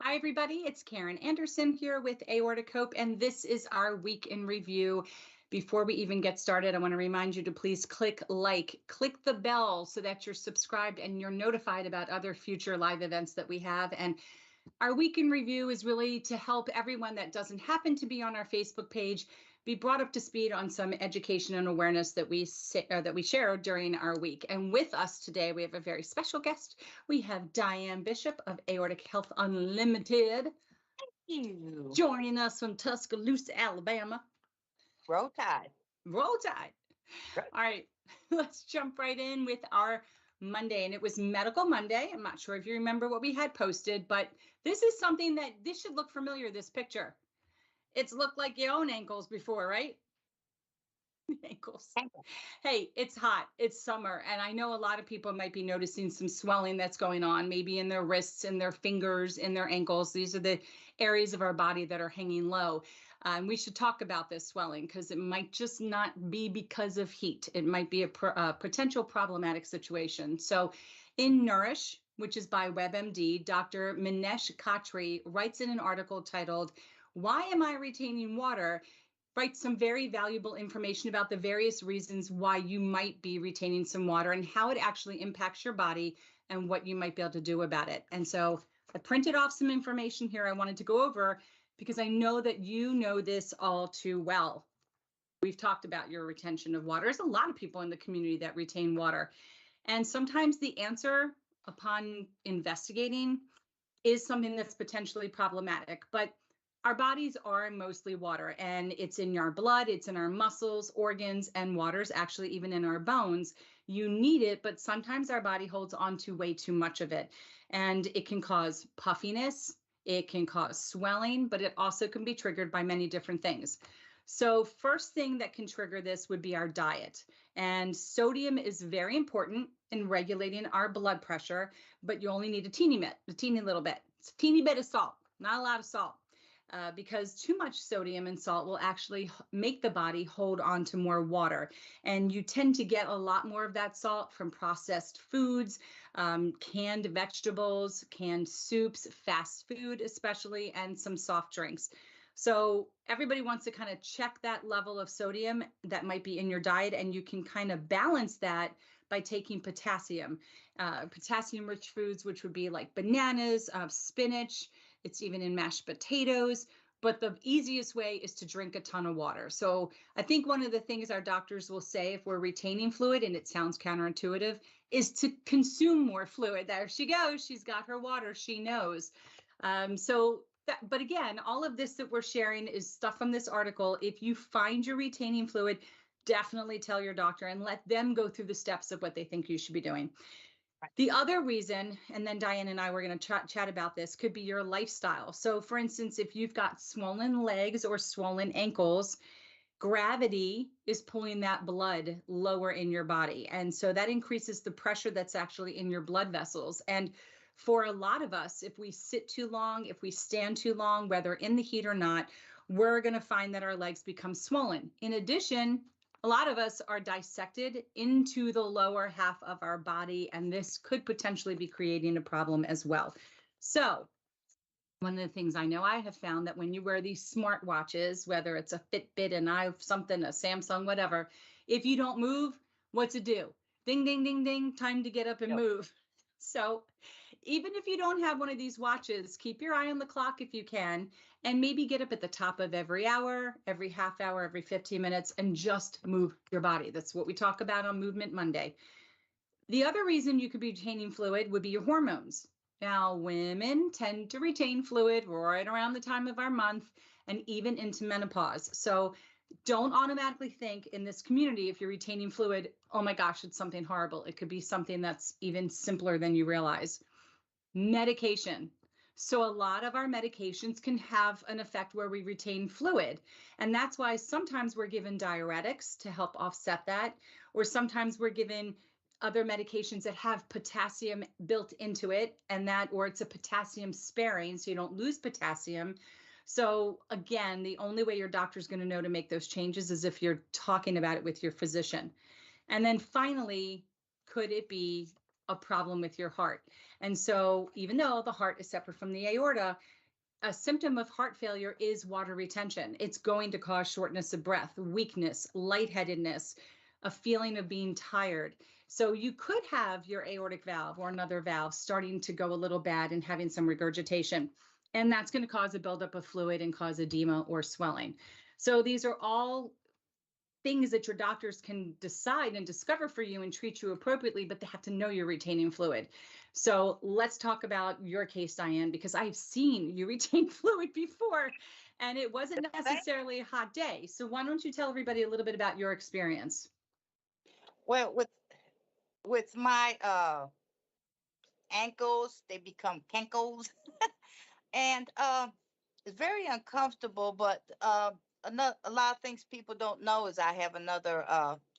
Hi, everybody. It's Karen Anderson here with Aortic Hope, and this is our week in review. Before we even get started, I want to remind you to please click the bell so that you're subscribed and you're notified about other future live events that we have. And our week in review is really to help everyone that doesn't happen to be on our Facebook page be brought up to speed on some education and awareness that we share during our week. And with us today, we have a very special guest. We have Diane Bishop of Aortic Health Unlimited. Thank you. Joining us from Tuscaloosa, Alabama. Roll Tide. Roll Tide. All right, let's jump right in with our Monday, and it was Medical Monday. I'm not sure if you remember what we had posted, but this is something that this should look familiar, this picture. It's looked like your own ankles before, right? Ankles. Hey, it's hot. It's summer. And I know a lot of people might be noticing some swelling that's going on, maybe in their wrists, in their fingers, in their ankles. These are the areas of our body that are hanging low. And we should talk about this swelling because it might just not be because of heat. It might be a potential problematic situation. So in Nourish, which is by WebMD, Dr. Minesh Khatri writes in an article titled, "Why Am I Retaining Water?" Writes some very valuable information about the various reasons why you might be retaining some water and how it actually impacts your body and what you might be able to do about it. And so I printed off some information here I wanted to go over because I know that you know this all too well. We've talked about your retention of water. There's a lot of people in the community that retain water. And sometimes the answer upon investigating is something that's potentially problematic. But our bodies are mostly water, and it's in our blood, it's in our muscles, organs, and water's actually even in our bones. You need it, but sometimes our body holds on to way too much of it. And it can cause puffiness, it can cause swelling, but it also can be triggered by many different things. So first thing that can trigger this would be our diet. And sodium is very important in regulating our blood pressure, but you only need a teeny little bit. It's a teeny bit of salt, not a lot of salt. Because too much sodium and salt will actually make the body hold on to more water. And you tend to get a lot more of that salt from processed foods, canned vegetables, canned soups, fast food especially, and some soft drinks. So everybody wants to kind of check that level of sodium that might be in your diet, and you can kind of balance that by taking potassium. Potassium-rich foods, which would be like bananas, spinach. It's even in mashed potatoes, but the easiest way is to drink a ton of water. So I think one of the things our doctors will say if we're retaining fluid, and it sounds counterintuitive, is to consume more fluid. There she goes. She's got her water. She knows. But again, all of this that we're sharing is stuff from this article. If you find you're retaining fluid, definitely tell your doctor and let them go through the steps of what they think you should be doing. The other reason, and then Diane and I were going to chat about this, could be your lifestyle. So for instance, if you've got swollen legs or swollen ankles, gravity is pulling that blood lower in your body. And so that increases the pressure that's actually in your blood vessels. And for a lot of us, if we sit too long, if we stand too long, whether in the heat or not, we're going to find that our legs become swollen. In addition, a lot of us are dissected into the lower half of our body, and this could potentially be creating a problem as well. So one of the things I know I have found that when you wear these smart watches, whether it's a Fitbit, an something, a Samsung, whatever, if you don't move, what's it do? Ding, ding, ding, ding, time to get up and move. So even if you don't have one of these watches, keep your eye on the clock if you can, and maybe get up at the top of every hour, every half hour, every 15 minutes, and just move your body. That's what we talk about on Movement Monday. The other reason you could be retaining fluid would be your hormones. Now, women tend to retain fluid right around the time of our month and even into menopause. So don't automatically think in this community, if you're retaining fluid, oh my gosh, it's something horrible. It could be something that's even simpler than you realize. Medication. So a lot of our medications can have an effect where we retain fluid. And that's why sometimes we're given diuretics to help offset that, or sometimes we're given other medications that have potassium built into it, and that, or it's a potassium sparing, so you don't lose potassium. So again, the only way your doctor is going to know to make those changes is if you're talking about it with your physician. And then finally, could it be a problem with your heart? And so even though the heart is separate from the aorta, a symptom of heart failure is water retention. It's going to cause shortness of breath, weakness, lightheadedness, a feeling of being tired. So you could have your aortic valve or another valve starting to go a little bad and having some regurgitation. And that's going to cause a buildup of fluid and cause edema or swelling. So these are all things that your doctors can decide and discover for you and treat you appropriately, but they have to know you're retaining fluid. So let's talk about your case, Diane, because I've seen you retain fluid before and it wasn't necessarily a hot day. So why don't you tell everybody a little bit about your experience? Well, with my ankles, they become cankles, and it's very uncomfortable. But a lot of things people don't know is I have another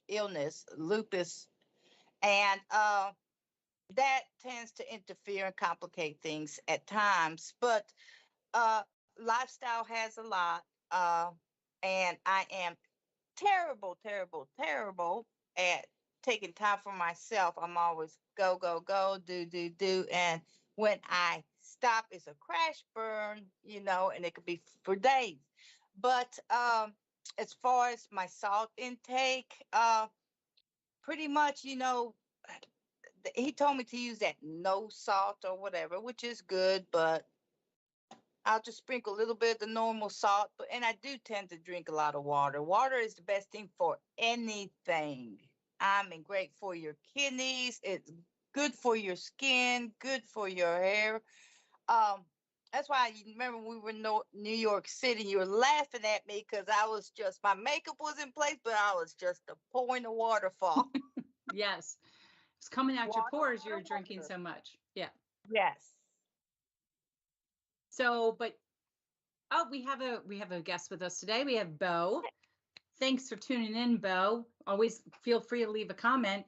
illness, lupus, and that tends to interfere and complicate things at times. But uh, lifestyle has a lot, and I am terrible, terrible, terrible at taking time for myself. I'm always go, go, go, do, do, do. And when I stop, it's a crash burn, and it could be for days. But as far as my salt intake, pretty much, he told me to use that no salt or whatever, which is good, but I'll just sprinkle a little bit of the normal salt, and I do tend to drink a lot of water. Water is the best thing for anything. I mean, great for your kidneys. It's good for your skin, good for your hair. Um, that's why you remember when we were in New York City, you were laughing at me because my makeup was in place, but I was just a point of waterfall. Yes, it's coming out your Water, pores. water, You're drinking water. so much. Yeah. Yes. So, but oh, we have a guest with us today. We have Bo. Thanks for tuning in, Bo. Always feel free to leave a comment.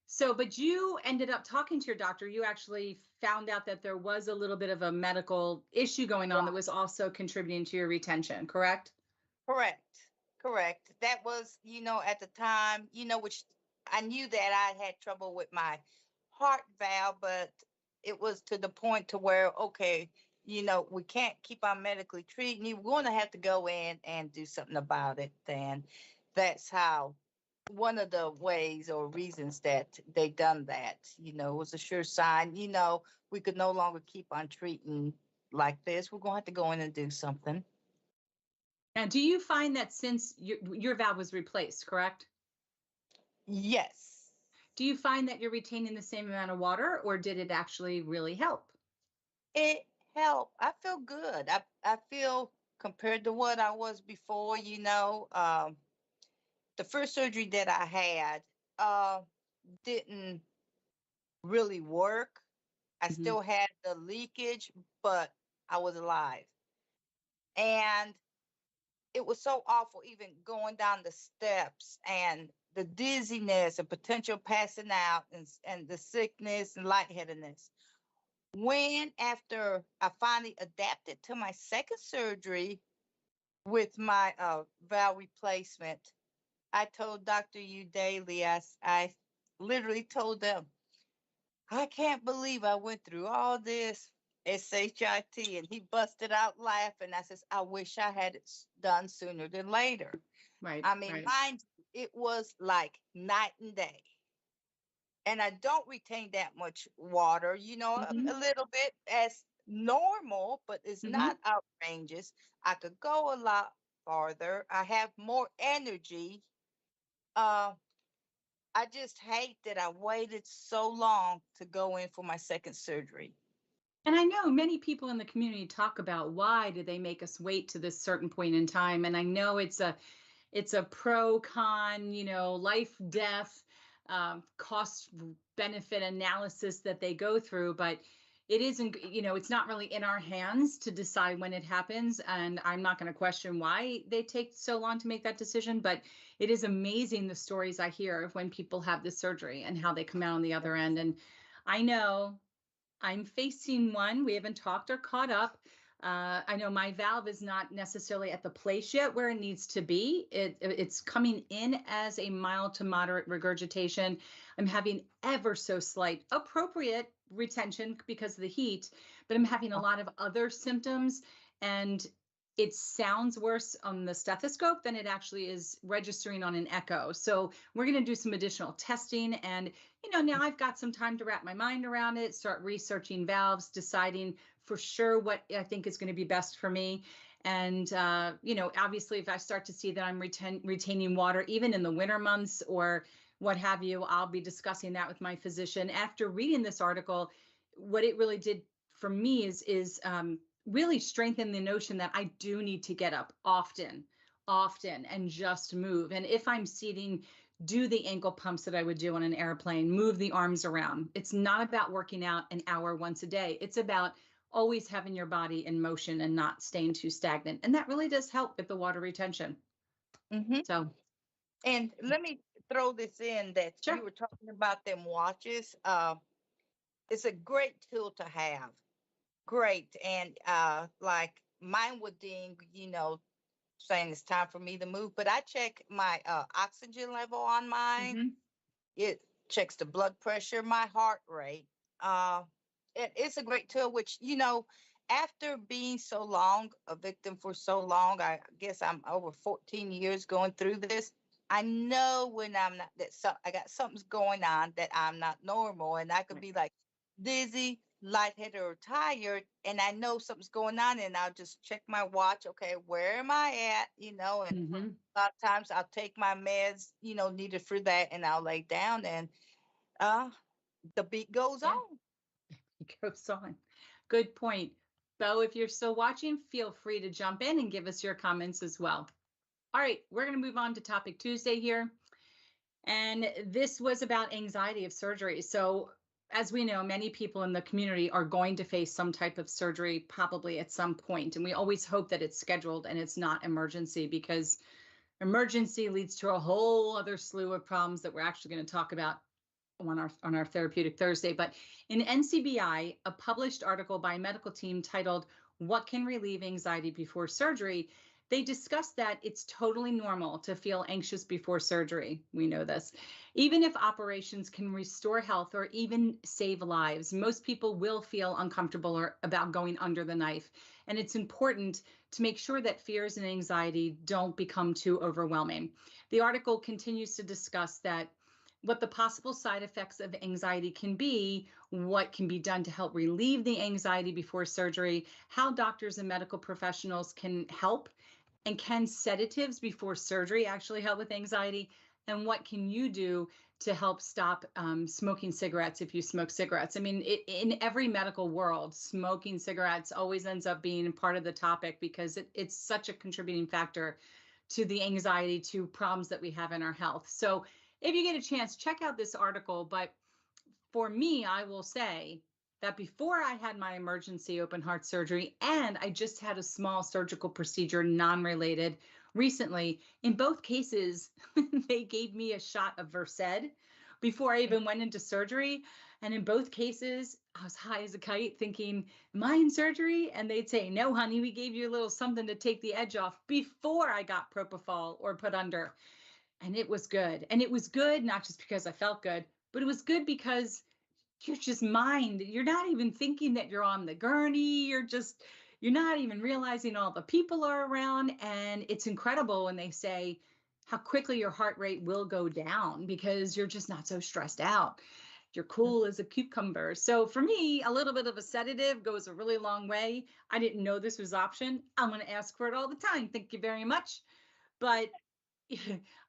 So, but you ended up talking to your doctor. You actually found out that there was a little bit of a medical issue going on that was also contributing to your retention, correct? Correct. Correct. That was, at the time, which I knew that I had trouble with my heart valve, but it was to the point to where, okay, we can't keep on medically treating you. We're going to have to go in and do something about it. Then that's how one of the ways or reasons that they done that, was a sure sign, we could no longer keep on treating like this. We're going to have to go in and do something. Now, do you find that since your valve was replaced, correct? Yes. Do you find that you're retaining the same amount of water, or did it actually really help? It helped. I feel good. I feel compared to what I was before, the first surgery that I had didn't really work. I Mm-hmm. still had the leakage, but I was alive. And it was so awful, even going down the steps and the dizziness and potential passing out and the sickness and lightheadedness. When after I finally adapted to my second surgery with my valve replacement, I told Dr. U Daly, I literally told them, I can't believe I went through all this SHIT. And he busted out laughing. I says, I wish I had it done sooner than later. Right. I mean, Right. mind you, it was like night and day. And I don't retain that much water, Mm-hmm. a little bit as normal, but it's Mm-hmm. not outrageous. I could go a lot farther. I have more energy. Uh, I just hate that I waited so long to go in for my second surgery. And I know many people in the community talk about why do they make us wait to this certain point in time. And I know it's a pro con, life death cost benefit analysis that they go through, but it isn't, it's not really in our hands to decide when it happens. And I'm not going to question why they take so long to make that decision, but it is amazing the stories I hear of when people have this surgery and how they come out on the other end. And I know I'm facing one. We haven't talked or caught up. I know my valve is not necessarily at the place yet where it needs to be. It's coming in as a mild to moderate regurgitation. I'm having ever so slight appropriate retention because of the heat, but I'm having a lot of other symptoms. And it sounds worse on the stethoscope than it actually is registering on an echo. So we're going to do some additional testing. And, now I've got some time to wrap my mind around it, start researching valves, deciding for sure what I think is going to be best for me. And, obviously, if I start to see that I'm retaining water, even in the winter months or what have you, I'll be discussing that with my physician. After reading this article, what it really did for me is really strengthen the notion that I do need to get up often, and just move. And if I'm seating, do the ankle pumps that I would do on an airplane, move the arms around. It's not about working out an hour once a day. It's about always having your body in motion and not staying too stagnant. And that really does help with the water retention. Mm-hmm. So, and let me throw this in that sure. you were talking about them watches. It's a great tool to have. Great. And like mine would ding, saying it's time for me to move, but I check my oxygen level on mine. Mm-hmm. It checks the blood pressure, my heart rate. It's a great tool, which, after being so long, a victim for so long, I guess I'm over 14 years going through this. I know when I'm not, I got something's going on that I'm not normal. And I could be like dizzy, lightheaded, or tired. And I know something's going on. And I'll just check my watch. Okay, where am I at? And Mm-hmm. a lot of times I'll take my meds, needed for that. And I'll lay down and the beat goes on. It goes on. Good point. Bo, if you're still watching, feel free to jump in and give us your comments as well. All right, we're going to move on to Topic Tuesday here. And this was about anxiety of surgery. So as we know, many people in the community are going to face some type of surgery probably at some point. And we always hope that it's scheduled and it's not emergency, because emergency leads to a whole other slew of problems that we're actually going to talk about on our Therapeutic Thursday. But in NCBI, a published article by a medical team titled "What Can Relieve Anxiety Before Surgery?" they discuss that it's totally normal to feel anxious before surgery. We know this. Even if operations can restore health or even save lives, most people will feel uncomfortable or about going under the knife. And it's important to make sure that fears and anxiety don't become too overwhelming. The article continues to discuss that what the possible side effects of anxiety can be, what can be done to help relieve the anxiety before surgery, how doctors and medical professionals can help, and can sedatives before surgery actually help with anxiety, and what can you do to help stop smoking cigarettes if you smoke cigarettes. I mean, in every medical world, smoking cigarettes always ends up being part of the topic because it's such a contributing factor to the anxiety, to problems that we have in our health. So if you get a chance, check out this article. But for me, I will say that before I had my emergency open heart surgery, and I just had a small surgical procedure, non-related, recently, in both cases, they gave me a shot of Versed before I even went into surgery. And in both cases, I was high as a kite thinking, am I in surgery? And they'd say, no, honey, we gave you a little something to take the edge off before I got propofol or put under. And it was good. And it was good, not just because I felt good, but it was good because you're just mind. You're not even thinking that you're on the gurney. You're not even realizing all the people are around. And it's incredible when they say how quickly your heart rate will go down because you're just not so stressed out. You're cool as a cucumber. So for me, a little bit of a sedative goes a really long way. I didn't know this was option. I'm going to ask for it all the time. Thank you very much. But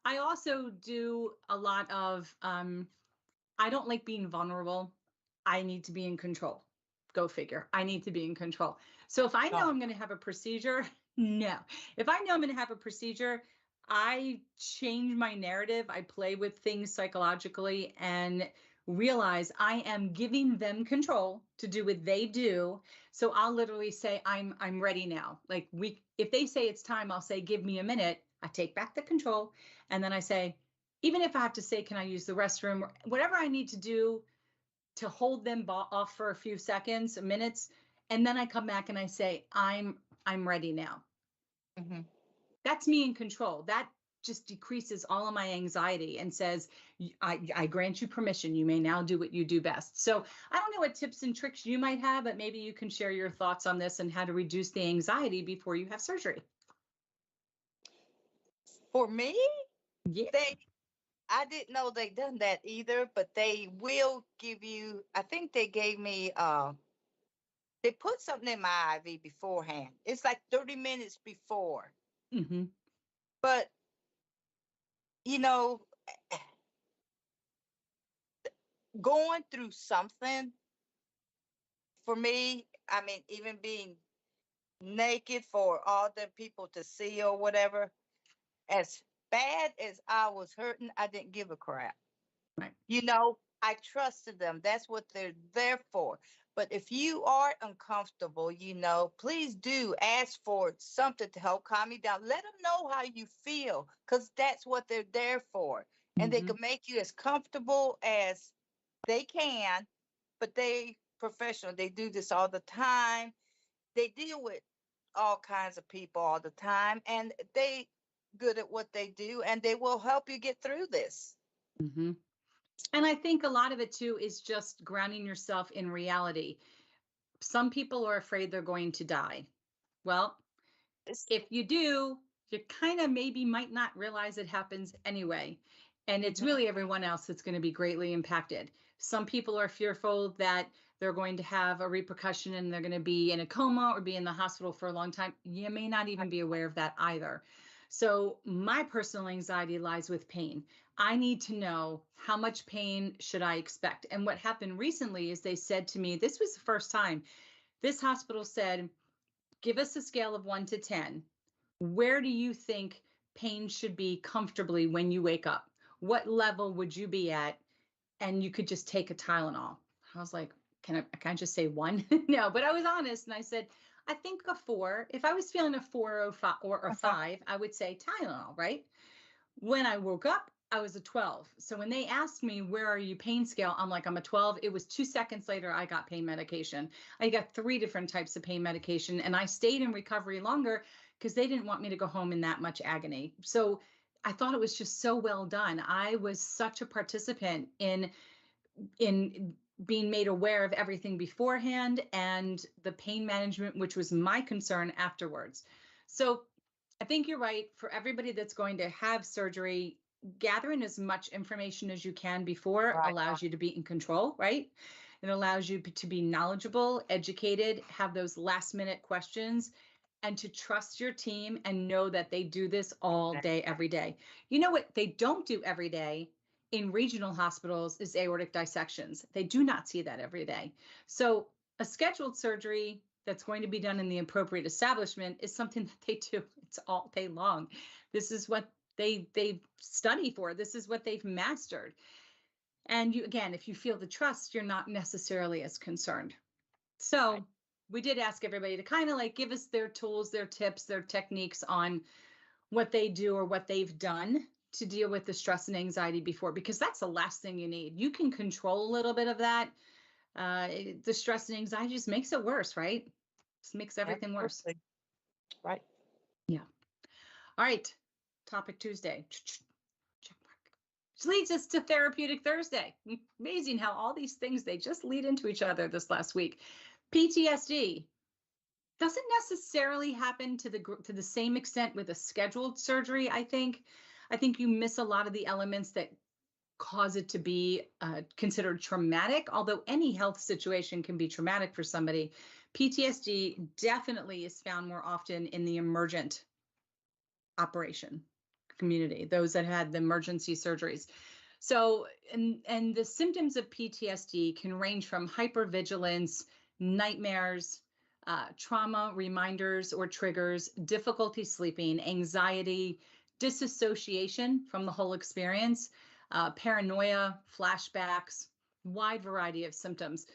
I also do a lot of, I don't like being vulnerable. I need to be in control. Go figure. I need to be in control. So if I know I'm going to have a procedure, no. If I know I'm going to have a procedure, I change my narrative. I play with things psychologically and realize I am giving them control to do what they do. So I'll literally say, I'm ready now. Like if they say it's time, I'll say, give me a minute. I take back the control. And then I say, even if I have to say, can I use the restroom or whatever I need to do to hold them off for a few seconds, minutes. And then I come back and I say, I'm ready now. Mm-hmm. That's me in control. That just decreases all of my anxiety and says, I grant you permission. You may now do what you do best. So I don't know what tips and tricks you might have, but maybe you can share your thoughts on this and how to reduce the anxiety before you have surgery. For me, Yeah. I didn't know they done that either, but they will give you, I think they gave me, they put something in my IV beforehand. It's like 30 minutes before. Mm-hmm. But, you know, going through something for me, I mean, even being naked for all the people to see or whatever, as bad as I was hurting, I didn't give a crap. Right. You know, I trusted them. That's what they're there for. But if you are uncomfortable, you know, please do ask for something to help calm you down. Let them know how you feel, because that's what they're there for. And they Mm-hmm. can make you as comfortable as they can, but they professional. They do this all the time. They deal with all kinds of people all the time, and they good at what they do, and they will help you get through this. Mm-hmm. And I think a lot of it too is just grounding yourself in reality. Some people are afraid they're going to die. Well, It's, if you do, you kind of maybe might not realize it happens anyway. And it's mhm, really everyone else that's going to be greatly impacted. Some people are fearful that they're going to have a repercussion and they're going to be in a coma or be in the hospital for a long time. You may not even be aware of that either. So my personal anxiety lies with pain. I need to know how much pain should I expect. And what happened recently is they said to me, this was the first time this hospital said, give us a scale of 1 to 10. Where do you think pain should be comfortably when you wake up? What level would you be at? And you could just take a Tylenol. I was like, can I just say 1? No, but I was honest and I said, I think a 4. If I was feeling a 4 or 5, or a uh-huh, 5, I would say Tylenol, right? When I woke up, I was a 12. So when they asked me, where are you pain scale? I'm like, I'm a 12. It was 2 seconds later, I got pain medication. I got 3 different types of pain medication and I stayed in recovery longer because they didn't want me to go home in that much agony. So I thought it was just so well done. I was such a participant in being made aware of everything beforehand and the pain management, which was my concern afterwards. So I think you're right. For everybody that's going to have surgery, gathering as much information as you can before right, allows you to be in control, right? It allows you to be knowledgeable, educated, have those last minute questions, and to trust your team and know that they do this all right, day, every day. You know what they don't do every day in regional hospitals is aortic dissections. They do not see that every day. So a scheduled surgery that's going to be done in the appropriate establishment is something that they do. It's all day long. This is what they study for. This is what they've mastered. And you, again, if you feel the trust, you're not necessarily as concerned. right. So we did ask everybody to kind of like give us their tools, their tips, their techniques on what they do or what they've done to deal with the stress and anxiety before, because that's the last thing you need. You can control a little bit of that. The stress and anxiety just makes it worse, right? Just makes everything worse. Absolutely. Right. Yeah. All right. Topic Tuesday. Check mark. Which leads us to Therapeutic Thursday. Amazing how all these things, they just lead into each other this last week. PTSD doesn't necessarily happen to the same extent with a scheduled surgery. I think you miss a lot of the elements that cause it to be considered traumatic. Although any health situation can be traumatic for somebody, PTSD definitely is found more often in the emergent operation community, those that had the emergency surgeries. So, and the symptoms of PTSD can range from hypervigilance, nightmares, trauma reminders or triggers, difficulty sleeping, anxiety, disassociation from the whole experience, paranoia, flashbacks, wide variety of symptoms.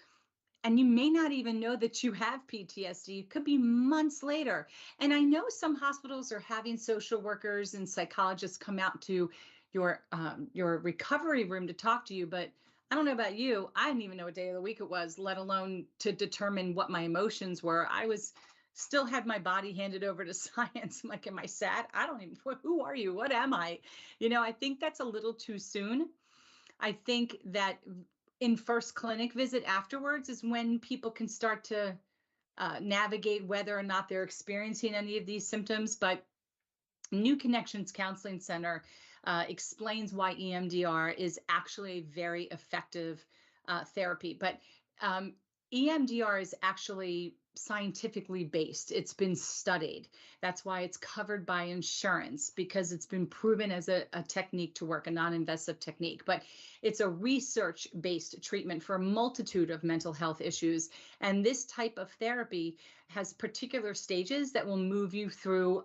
And you may not even know that you have PTSD. It could be months later. And I know some hospitals are having social workers and psychologists come out to your recovery room to talk to you. But I don't know about you. I didn't even know what day of the week it was, let alone to determine what my emotions were. I was still had my body handed over to science. I'm like, am I sad? I don't even, who are you? What am I? I think that's a little too soon. I think that in first clinic visit afterwards is when people can start to navigate whether or not they're experiencing any of these symptoms. But New Connections Counseling Center explains why EMDR is actually a very effective therapy. But EMDR is actually scientifically based. It's been studied. That's why it's covered by insurance, because it's been proven as a technique to work, a non-invasive technique. But it's a research-based treatment for a multitude of mental health issues. And this type of therapy has particular stages that will move you through,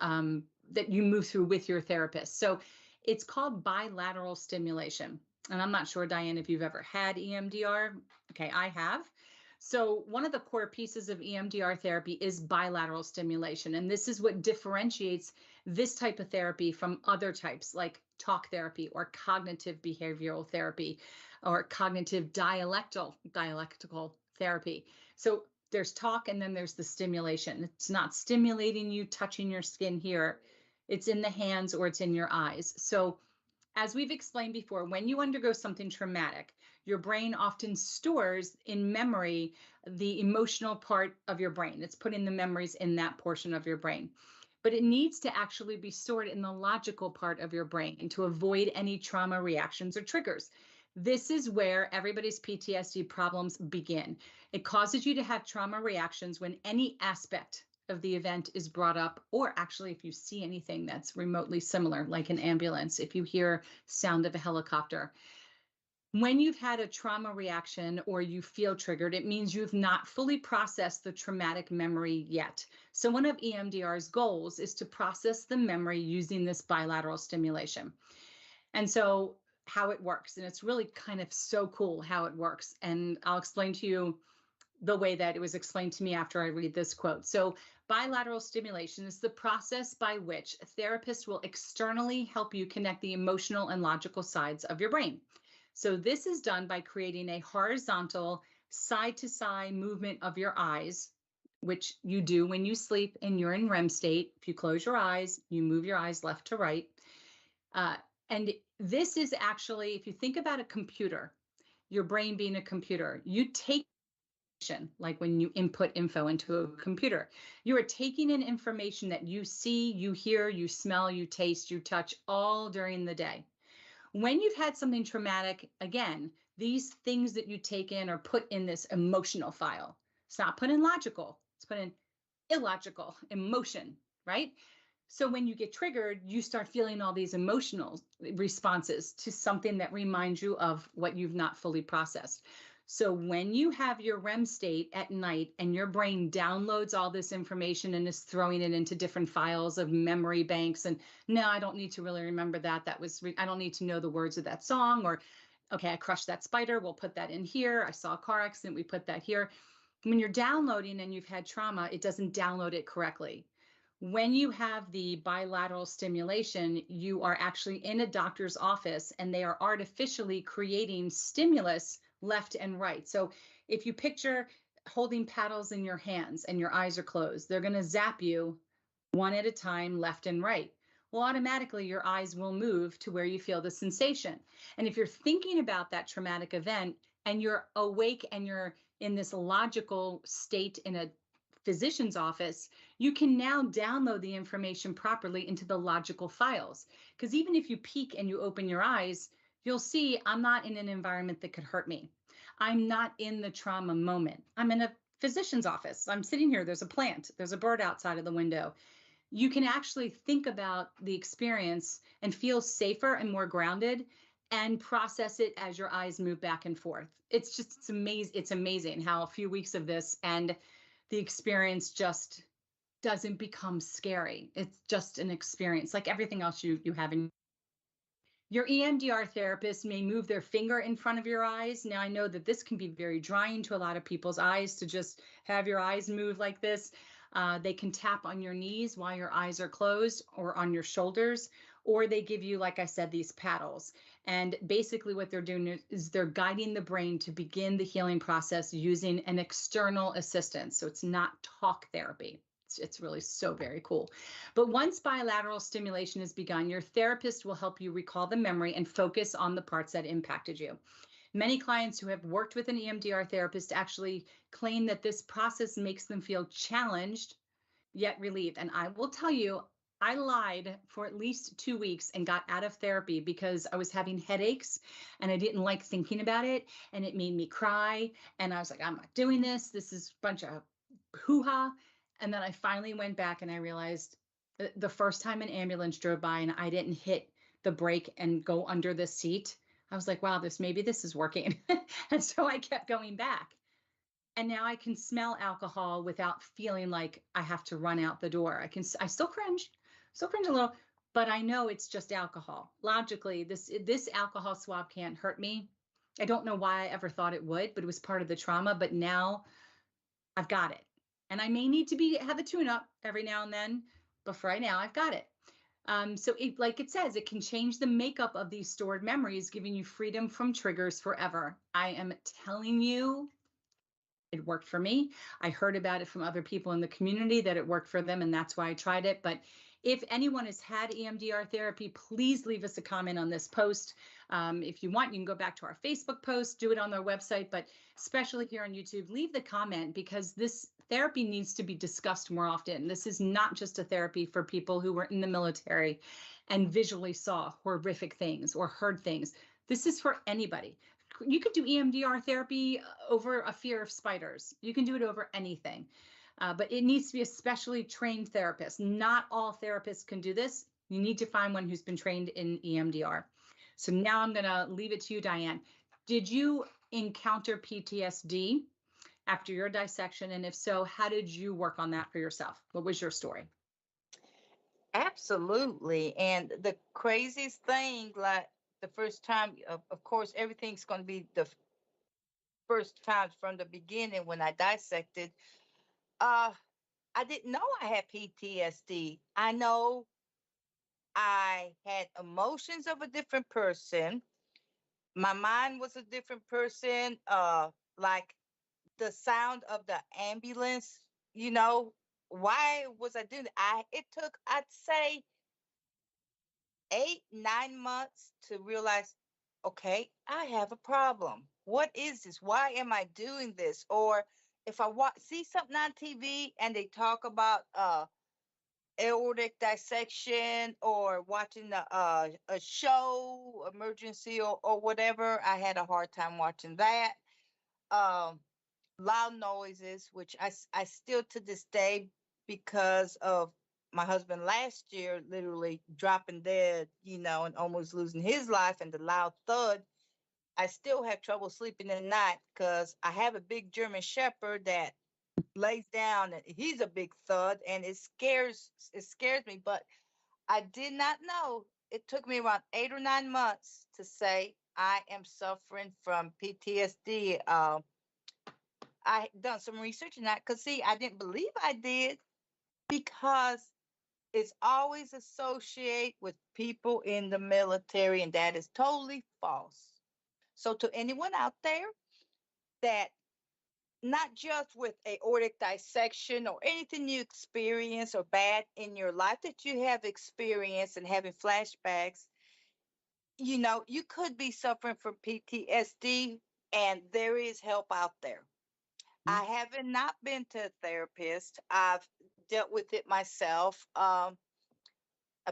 that you move through with your therapist. So it's called bilateral stimulation. And I'm not sure, Diane, if you've ever had EMDR. Okay, I have. So one of the core pieces of EMDR therapy is bilateral stimulation. And this is what differentiates this type of therapy from other types like talk therapy or cognitive behavioral therapy or cognitive dialectical therapy. So there's talk and then there's the stimulation. It's not stimulating you, touching your skin here. It's in the hands or it's in your eyes. So as we've explained before, when you undergo something traumatic, your brain often stores in memory the emotional part of your brain. It's putting the memories in that portion of your brain. But it needs to actually be stored in the logical part of your brain to avoid any trauma reactions or triggers. This is where everybody's PTSD problems begin. It causes you to have trauma reactions when any aspect of the event is brought up, or actually if you see anything that's remotely similar, like an ambulance, if you hear sound of a helicopter. When you've had a trauma reaction or you feel triggered, it means you've not fully processed the traumatic memory yet. So one of EMDR's goals is to process the memory using this bilateral stimulation. And so how it works, and it's really kind of so cool how it works. And I'll explain to you the way that it was explained to me after I read this quote. So bilateral stimulation is the process by which a therapist will externally help you connect the emotional and logical sides of your brain. So this is done by creating a horizontal side-to-side movement of your eyes, which you do when you sleep and you're in REM state. If you close your eyes, you move your eyes left to right. And this is actually, if you think about a computer, your brain being a computer, you take like when you input info into a computer, you are taking in information that you see, you hear, you smell, you taste, you touch all during the day. When you've had something traumatic, again, these things that you take in are put in this emotional file. It's not put in logical, it's put in illogical emotion, right? So when you get triggered, you start feeling all these emotional responses to something that reminds you of what you've not fully processed. So when you have your REM state at night and your brain downloads all this information and is throwing it into different files of memory banks, and no, I don't need to really remember that. I don't need to know the words of that song, or, okay, I crushed that spider, we'll put that in here. I saw a car accident, we put that here. When you're downloading and you've had trauma, it doesn't download it correctly. When you have the bilateral stimulation, you are actually in a doctor's office and they are artificially creating stimulus left and right. So if you picture holding paddles in your hands and your eyes are closed, they're going to zap you one at a time, left and right. Well, automatically your eyes will move to where you feel the sensation. And if you're thinking about that traumatic event and you're awake and you're in this logical state in a physician's office, you can now download the information properly into the logical files. Because even if you peek and you open your eyes, you'll see I'm not in an environment that could hurt me. I'm not in the trauma moment. I'm in a physician's office. I'm sitting here. There's a plant. There's a bird outside of the window. You can actually think about the experience and feel safer and more grounded and process it as your eyes move back and forth. It's amazing. It's amazing how a few weeks of this and the experience just doesn't become scary. It's just an experience like everything else you have in your EMDR therapist may move their finger in front of your eyes. Now, I know that this can be very drying to a lot of people's eyes to just have your eyes move like this. They can tap on your knees while your eyes are closed or on your shoulders, or they give you, like I said, these paddles. And basically what they're doing is they're guiding the brain to begin the healing process using an external assistance. So it's not talk therapy. It's really so very cool. But once bilateral stimulation has begun, your therapist will help you recall the memory and focus on the parts that impacted you. Many clients who have worked with an EMDR therapist actually claim that this process makes them feel challenged yet relieved. And I will tell you, I lied for at least 2 weeks and got out of therapy because I was having headaches and I didn't like thinking about it. And it made me cry. And I was like, I'm not doing this. This is a bunch of hoo-ha. And then I finally went back and I realized the first time an ambulance drove by and I didn't hit the brake and go under the seat, I was like, wow, maybe this is working. And so I kept going back. And now I can smell alcohol without feeling like I have to run out the door. I still cringe a little, but I know it's just alcohol. Logically, this alcohol swab can't hurt me. I don't know why I ever thought it would, but it was part of the trauma. But now I've got it. And I may need to have a tune-up every now and then, but for right now, I've got it. So like it says, it can change the makeup of these stored memories, giving you freedom from triggers forever. I am telling you, it worked for me. I heard about it from other people in the community that it worked for them, and that's why I tried it. But if anyone has had EMDR therapy, please leave us a comment on this post. If you want, you can go back to our Facebook post, do it on their website, but especially here on YouTube, leave the comment because this therapy needs to be discussed more often. This is not just a therapy for people who were in the military and visually saw horrific things or heard things. This is for anybody. You could do EMDR therapy over a fear of spiders. You can do it over anything, but it needs to be a specially trained therapist. Not all therapists can do this. You need to find one who's been trained in EMDR. So now I'm going to leave it to you, Diane. Did you encounter PTSD after your dissection? And if so, how did you work on that for yourself? What was your story? Absolutely. And the craziest thing, like the first time, of course, everything's going to be the first time from the beginning when I dissected. Uh, I didn't know I had PTSD. I know I had emotions of a different person. My mind was a different person. Like the sound of the ambulance, you know, why was I doing that? It took, I'd say, 8, 9 months to realize, okay, I have a problem. What is this? Why am I doing this? Or if I see something on TV and they talk about aortic dissection or watching a show, emergency or whatever, I had a hard time watching that. Um, Loud noises, which I still to this day, because of my husband last year literally dropping dead, you know, and almost losing his life, and the loud thud, I still have trouble sleeping at night because I have a big German Shepherd that lays down and he's a big thud, and it scares me. But I did not know. It took me around 8 or 9 months to say I am suffering from PTSD. I done some research on that because see, I didn't believe I did because it's always associated with people in the military, and that is totally false. So to anyone out there that not just with aortic dissection or anything you experience or bad in your life that you have experienced and having flashbacks, you know, you could be suffering from PTSD, and there is help out there. I haven't not been to a therapist. I've dealt with it myself. I've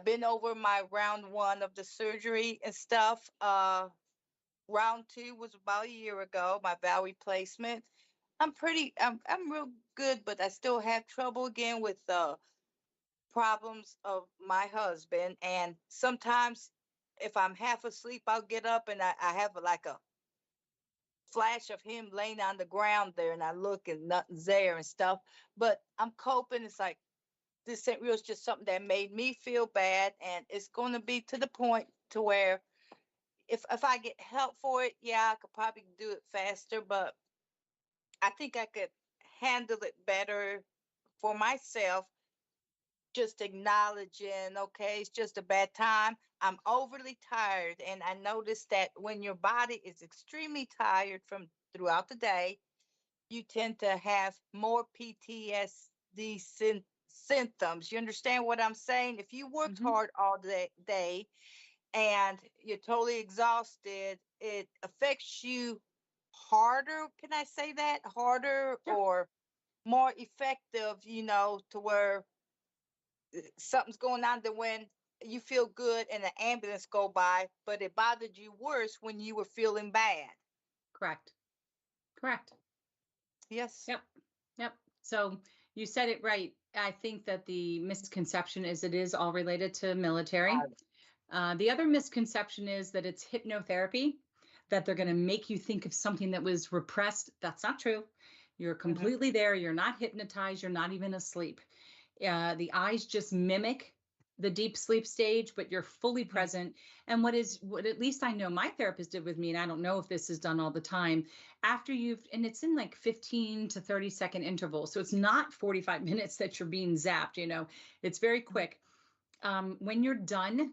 been over my round one of the surgery and stuff. Round two was about a year ago, my valve replacement. I'm real good, but I still have trouble again with the problems of my husband. And sometimes if I'm half asleep, I'll get up and I have like a flash of him laying on the ground there, and I look and nothing's there and stuff. But I'm coping. It's like this ain't real. It's just something that made me feel bad, and it's going to be to the point to where if I get help for it, yeah, I could probably do it faster. But I think I could handle it better for myself. Just acknowledging, okay, it's just a bad time. I'm overly tired, and I noticed that when your body is extremely tired from throughout the day, you tend to have more PTSD symptoms. You understand what I'm saying? If you worked hard all day and you're totally exhausted, it affects you harder. Can I say that? Harder Sure. or more effective, to where something's going on than when you feel good and the ambulance go by, but it bothered you worse when you were feeling bad. Correct. Correct. Yes. Yep. Yep. So you said it right. I think that the misconception is it is all related to military. The other misconception is that it's hypnotherapy, that they're going to make you think of something that was repressed. That's not true. You're completely there. You're not hypnotized. You're not even asleep. The eyes just mimic the deep sleep stage, but you're fully present. And what at least I know my therapist did with me, and I don't know if this is done all the time, after and it's in like 15 to 30-second intervals. So it's not 45 minutes that you're being zapped, it's very quick. When you're done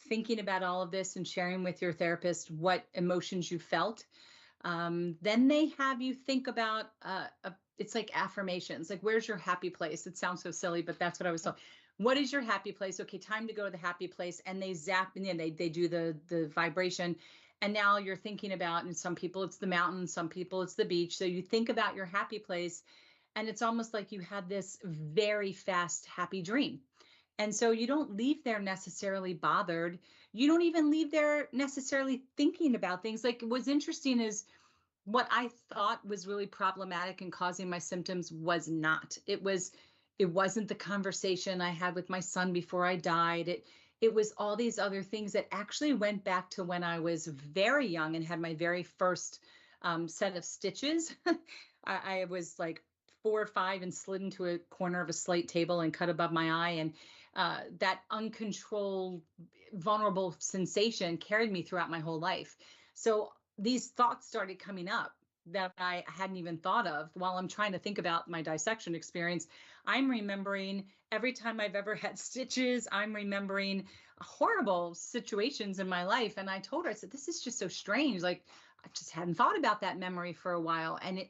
thinking about all of this and sharing with your therapist what emotions you felt, then they have you think about, it's like affirmations, like, where's your happy place? It sounds so silly, but that's what I was told. What is your happy place? Okay, time to go to the happy place. And they zap, and then they do the vibration. And now you're thinking about, and some people it's the mountain, some people it's the beach. So you think about your happy place, and it's almost like you had this very fast, happy dream. And so you don't leave there necessarily bothered. You don't even leave there necessarily thinking about things. Like, what's interesting is what I thought was really problematic and causing my symptoms was not. It wasn't the conversation I had with my son before I died. It was all these other things that actually went back to when I was very young and had my very first set of stitches. I was like 4 or 5 and slid into a corner of a slate table and cut above my eye. And that uncontrolled, vulnerable sensation carried me throughout my whole life. So these thoughts started coming up that I hadn't even thought of while I'm trying to think about my dissection experience. I'm remembering every time I've ever had stitches. I'm remembering horrible situations in my life. And I told her, I said, this is just so strange. Like, I just hadn't thought about that memory for a while. And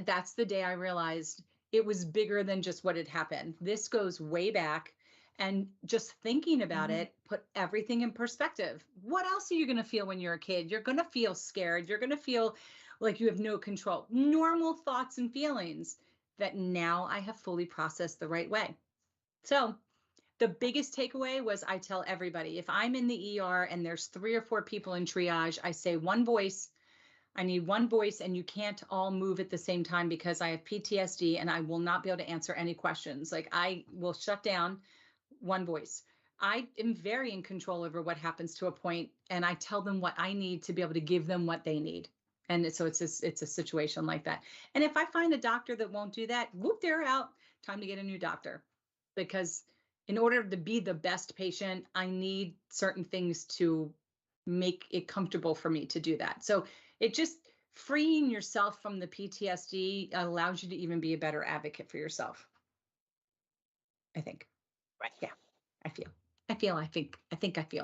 that's the day I realized it was bigger than just what had happened. This goes way back. And just thinking about it put everything in perspective. What else are you going to feel when you're a kid? You're going to feel scared. You're going to feel like you have no control. Normal thoughts and feelings that now I have fully processed the right way. So the biggest takeaway was, I tell everybody, if I'm in the ER and there's 3 or 4 people in triage, I say one voice. I need one voice, and you can't all move at the same time because I have PTSD and I will not be able to answer any questions. Like, I will shut down. One voice. I am very in control over what happens to a point, and I tell them what I need to be able to give them what they need. And so it's a situation like that. And if I find a doctor that won't do that, whoop, they're out. Time to get a new doctor. Because in order to be the best patient, I need certain things to make it comfortable for me to do that. So it just, freeing yourself from the PTSD allows you to even be a better advocate for yourself, I think. Right. Yeah, I think. Yeah.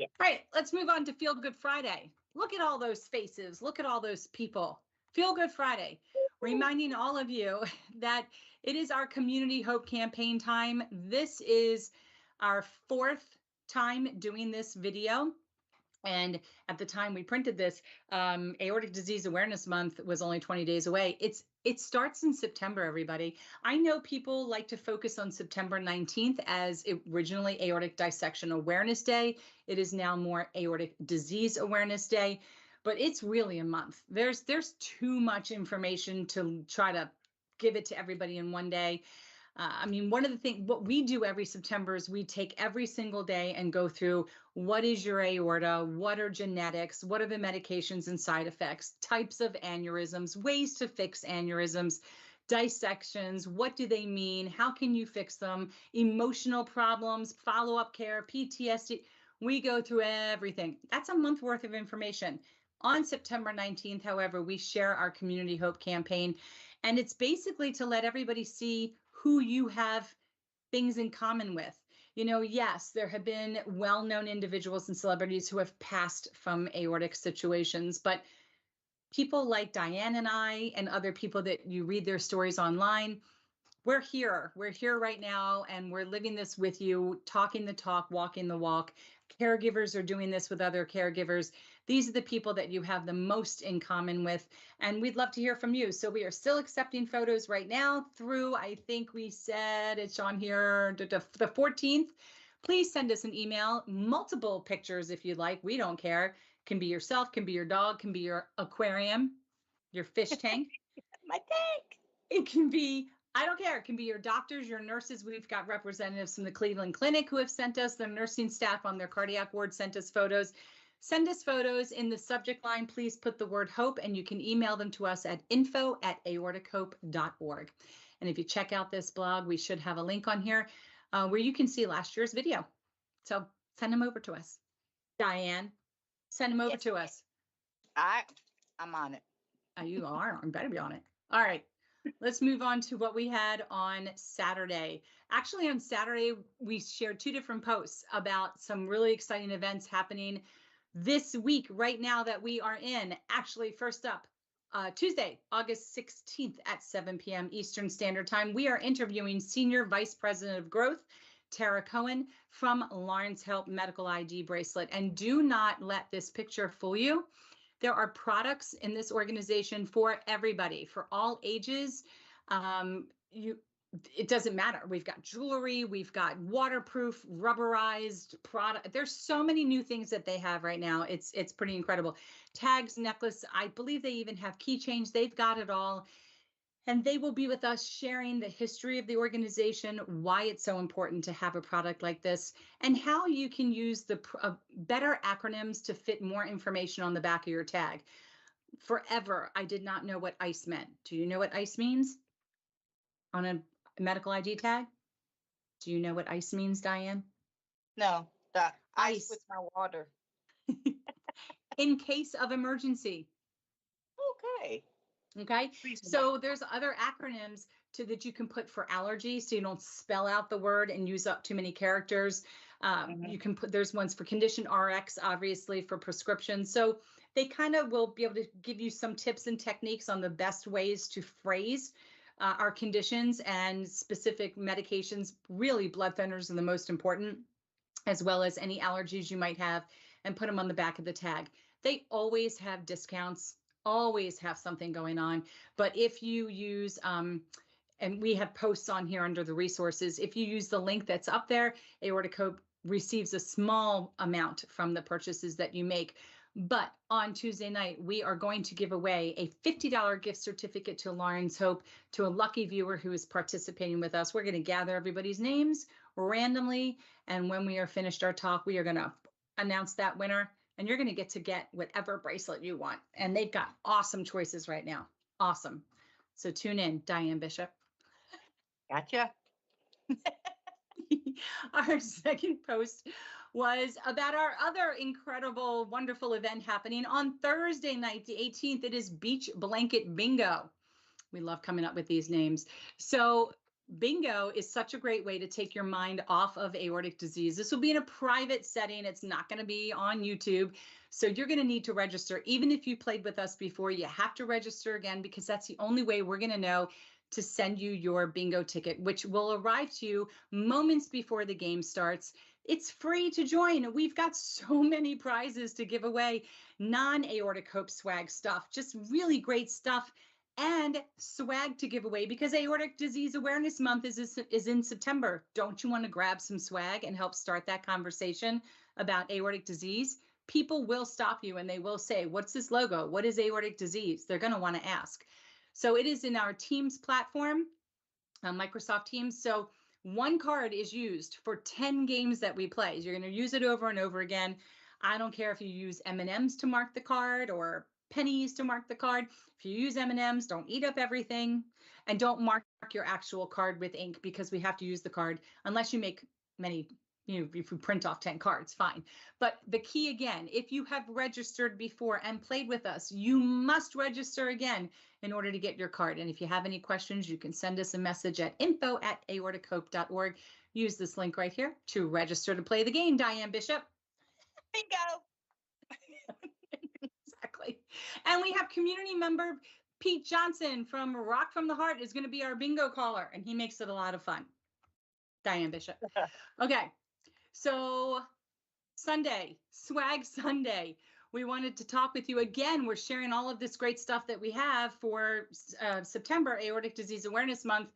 All right, let's move on to Feel Good Friday. Look at all those faces. Look at all those people. Feel Good Friday, reminding all of you that it is our Community Hope campaign time. This is our 4th time doing this video. And at the time we printed this, Aortic Disease Awareness Month was only 20 days away. It starts in September, everybody. I know people like to focus on September 19th as originally Aortic Dissection Awareness Day. It is now more Aortic Disease Awareness Day, but it's really a month. There's too much information to try to give it to everybody in one day. I mean, one of the things, what we do every September is we take every single day and go through, what is your aorta? What are genetics? What are the medications and side effects? Types of aneurysms, ways to fix aneurysms, dissections. What do they mean? How can you fix them? Emotional problems, follow-up care, PTSD. We go through everything. That's a month worth of information. On September 19th, however, we share our Community Hope campaign. And it's basically to let everybody see who you have things in common with. Yes, there have been well-known individuals and celebrities who have passed from aortic situations, but people like Diane and I and other people that you read their stories online, we're here. We're here right now, and we're living this with you, talking the talk, walking the walk. Caregivers are doing this with other caregivers. These are the people that you have the most in common with, and we'd love to hear from you. So we are still accepting photos right now through, I think we said it's on here, the 14th. Please send us an email, multiple pictures if you'd like. We don't care. Can be yourself, can be your dog, can be your aquarium, your fish tank. My tank. It can be, I don't care. It can be your doctors, your nurses. We've got representatives from the Cleveland Clinic who have sent us, the nursing staff on their cardiac ward sent us photos. Send us photos. In the subject line, please put the word hope, and you can email them to us at info@aortichope.org. And if you check out this blog, we should have a link on here where you can see last year's video. So send them over to us. Diane, send them over to us. I'm on it. You are. You better be on it. All right. Let's move on to what we had on Saturday. Actually, on Saturday, we shared 2 different posts about some really exciting events happening this week right now that we are in. Actually, first up, Tuesday, August 16th at 7 p.m. Eastern Standard Time, we are interviewing Senior Vice President of Growth, Tara Cohen, from Lawrence Health Medical ID Bracelet. And do not let this picture fool you. There are products in this organization for everybody, for all ages. It doesn't matter. We've got jewelry, we've got waterproof, rubberized product. There's so many new things that they have right now. It's pretty incredible. Tags, necklace. I believe they even have keychains. They've got it all. And they will be with us sharing the history of the organization, why it's so important to have a product like this, and how you can use the better acronyms to fit more information on the back of your tag. Forever, I did not know what ICE meant. Do you know what ICE means on a medical ID tag? Do you know what ICE means, Diane? No, the ice with my water. In case of emergency. Okay. Okay, so there's other acronyms that you can put for allergies, so you don't spell out the word and use up too many characters. You can put, there's ones for condition RX, obviously for prescriptions. So they kind of will be able to give you some tips and techniques on the best ways to phrase our conditions and specific medications. Really, blood thinners are the most important, as well as any allergies you might have, and put them on the back of the tag. They always have discounts, always have something going on. But if you use, and we have posts on here under the resources, if you use the link that's up there, Aortic Hope receives a small amount from the purchases that you make. But on Tuesday night, we are going to give away a $50 gift certificate to Lawrence Hope to a lucky viewer who is participating with us. We're going to gather everybody's names randomly, and when we are finished our talk, we are going to announce that winner, and you're going to get whatever bracelet you want. And they've got awesome choices right now. Awesome. So tune in, Diane Bishop. Gotcha. Our second post was about our other incredible, wonderful event happening on Thursday night, the 18th. It is Beach Blanket Bingo. We love coming up with these names. So bingo is such a great way to take your mind off of aortic disease. This will be in a private setting. It's not going to be on YouTube. So you're going to need to register. Even if you played with us before, you have to register again, because that's the only way we're going to know to send you your bingo ticket, which will arrive to you moments before the game starts. It's free to join. We've got so many prizes to give away, non-Aortic Hope swag stuff, just really great stuff, and swag to give away, because Aortic Disease Awareness Month is in September. Don't you want to grab some swag and help start that conversation about aortic disease? People will stop you and they will say, what's this logo? What is aortic disease? They're going to want to ask. So it is in our Teams platform, Microsoft Teams. So one card is used for 10 games that we play. You're going to use it over and over again. I don't care if you use M&Ms to mark the card or pennies to mark the card. If you use M&Ms, don't eat up everything, and don't mark your actual card with ink, because we have to use the card unless you make many, if you print off 10 cards, fine. But the key again, if you have registered before and played with us, you must register again in order to get your card. And if you have any questions, you can send us a message at info@aortichope.org. Use this link right here to register to play the game, Diane Bishop. Bingo. Exactly. And we have community member Pete Johnson from Rock from the Heart is going to be our bingo caller, and he makes it a lot of fun. Diane Bishop. Okay, so Sunday, Swag Sunday. We wanted to talk with you again. We're sharing all of this great stuff that we have for September, Aortic Disease Awareness Month.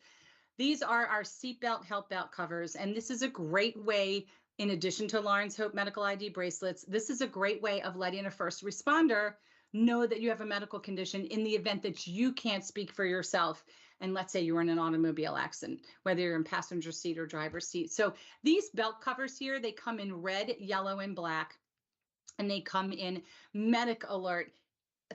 These are our seatbelt help belt covers, and this is a great way, in addition to Lawrence Hope medical ID bracelets, this is a great way of letting a first responder know that you have a medical condition in the event that you can't speak for yourself. And let's say you were in an automobile accident, whether you're in passenger seat or driver's seat. So these belt covers here, they come in red, yellow, and black, and they come in medic alert,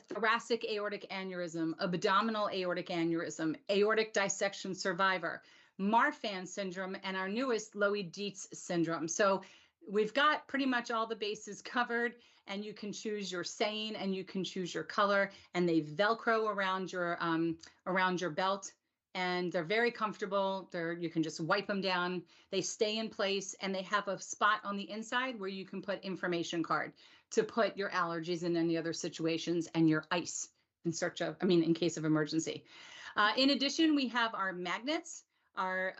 thoracic aortic aneurysm, abdominal aortic aneurysm, aortic dissection survivor, Marfan syndrome, and our newest Loewy-Dietz syndrome. So we've got pretty much all the bases covered, and you can choose your saying and you can choose your color, and they Velcro around your belt, and they're very comfortable. You can just wipe them down. They stay in place, and they have a spot on the inside where you can put information card to put your allergies in any other situations and your ice in case of emergency. In addition, we have our magnets, our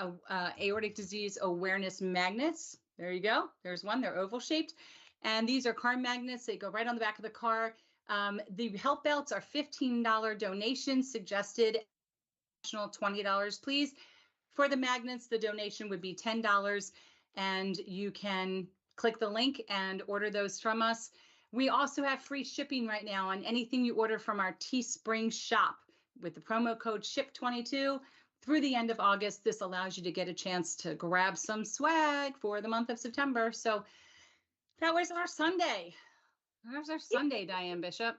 aortic disease awareness magnets. There you go. There's one. They're oval shaped. And these are car magnets. They go right on the back of the car. The help belts are $15 donations suggested. $20, please. For the magnets, the donation would be $10, and you can click the link and order those from us. We also have free shipping right now on anything you order from our Teespring shop with the promo code SHIP22 through the end of August. This allows you to get a chance to grab some swag for the month of September. So that was our Sunday. That was our Sunday, Diane Bishop.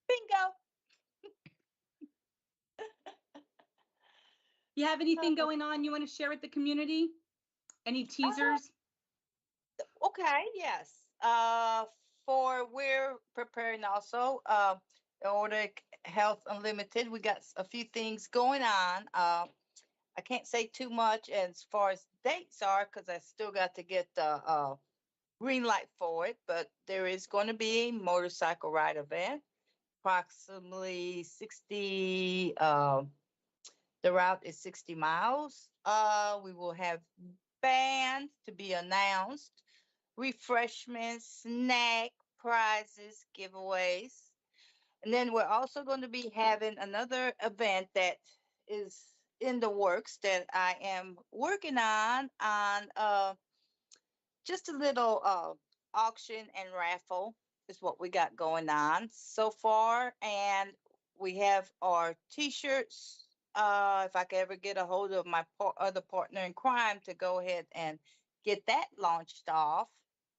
Bingo. You have anything going on you want to share with the community? Any teasers? Okay, yes. We're preparing also Aortic Health Unlimited. We got a few things going on. I can't say too much as far as dates are because I still got to get the green light for it, but there is going to be a motorcycle ride event, approximately 60, the route is 60 miles. We will have bands to be announced, refreshments, snack, prizes, giveaways. And then we're also going to be having another event that is in the works that I am working on just a little auction and raffle is what we got going on so far. And we have our t-shirts. If I could ever get a hold of my other partner in crime to go ahead and get that launched off,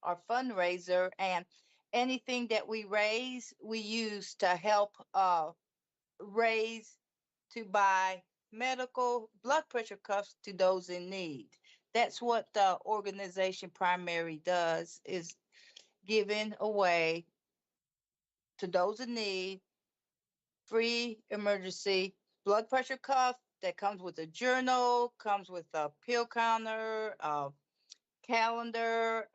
our fundraiser, and anything that we raise, we use to help raise to buy medical blood pressure cuffs to those in need. That's what the organization primary does, is giving away to those in need free emergency blood pressure cuff that comes with a journal, comes with a pill counter, calendar,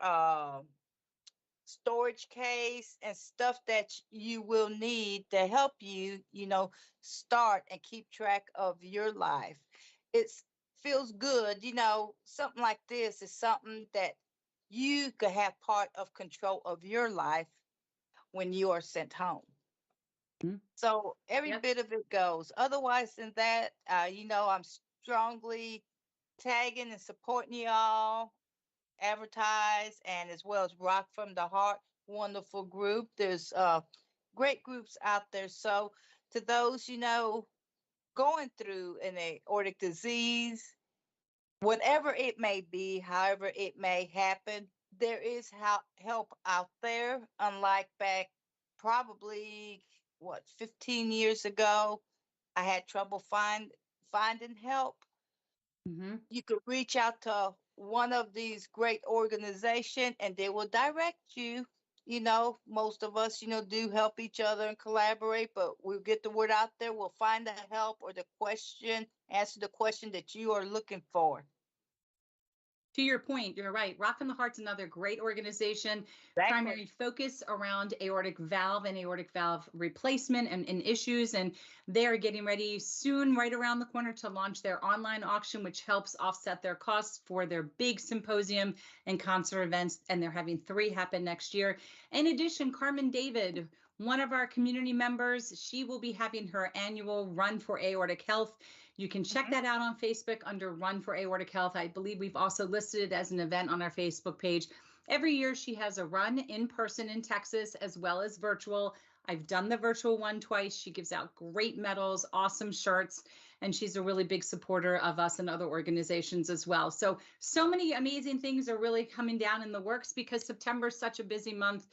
storage case, and stuff that you will need to help you, start and keep track of your life. It feels good, something like this is something that you could have part of control of your life when you are sent home. So every bit of it goes. Otherwise than that, I'm strongly tagging and supporting y'all, advertise, and as well as Rock from the Heart, wonderful group. There's great groups out there. So to those, going through an aortic disease, whatever it may be, however it may happen, there is help out there. Unlike back probably 15 years ago, I had trouble finding help. You could reach out to one of these great organizations and they will direct you. Most of us, do help each other and collaborate, but we'll get the word out there. We'll find the help or answer the question that you are looking for. To your point, you're right. Rock in the Heart's another great organization. Exactly. Primary focus around aortic valve and aortic valve replacement and issues. And they're getting ready soon, right around the corner, to launch their online auction, which helps offset their costs for their big symposium and concert events. And they're having 3 happen next year. In addition, Carmen David, one of our community members, she will be having her annual Run for Aortic Health. You can check that out on Facebook under Run for Aortic Health. I believe we've also listed it as an event on our Facebook page. Every year she has a run in person in Texas as well as virtual. I've done the virtual one twice. She gives out great medals, awesome shirts, and she's a really big supporter of us and other organizations as well. So many amazing things are really coming down in the works because September is such a busy month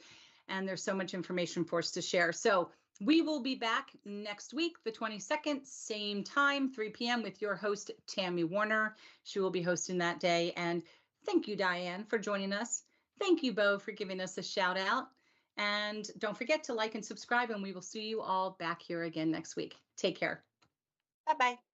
and there's so much information for us to share. So we will be back next week, the 22nd, same time, 3 p.m. with your host, Tammy Warner. She will be hosting that day. And thank you, Diane, for joining us. Thank you, Bo, for giving us a shout out. And don't forget to like and subscribe, and we will see you all back here again next week. Take care. Bye-bye.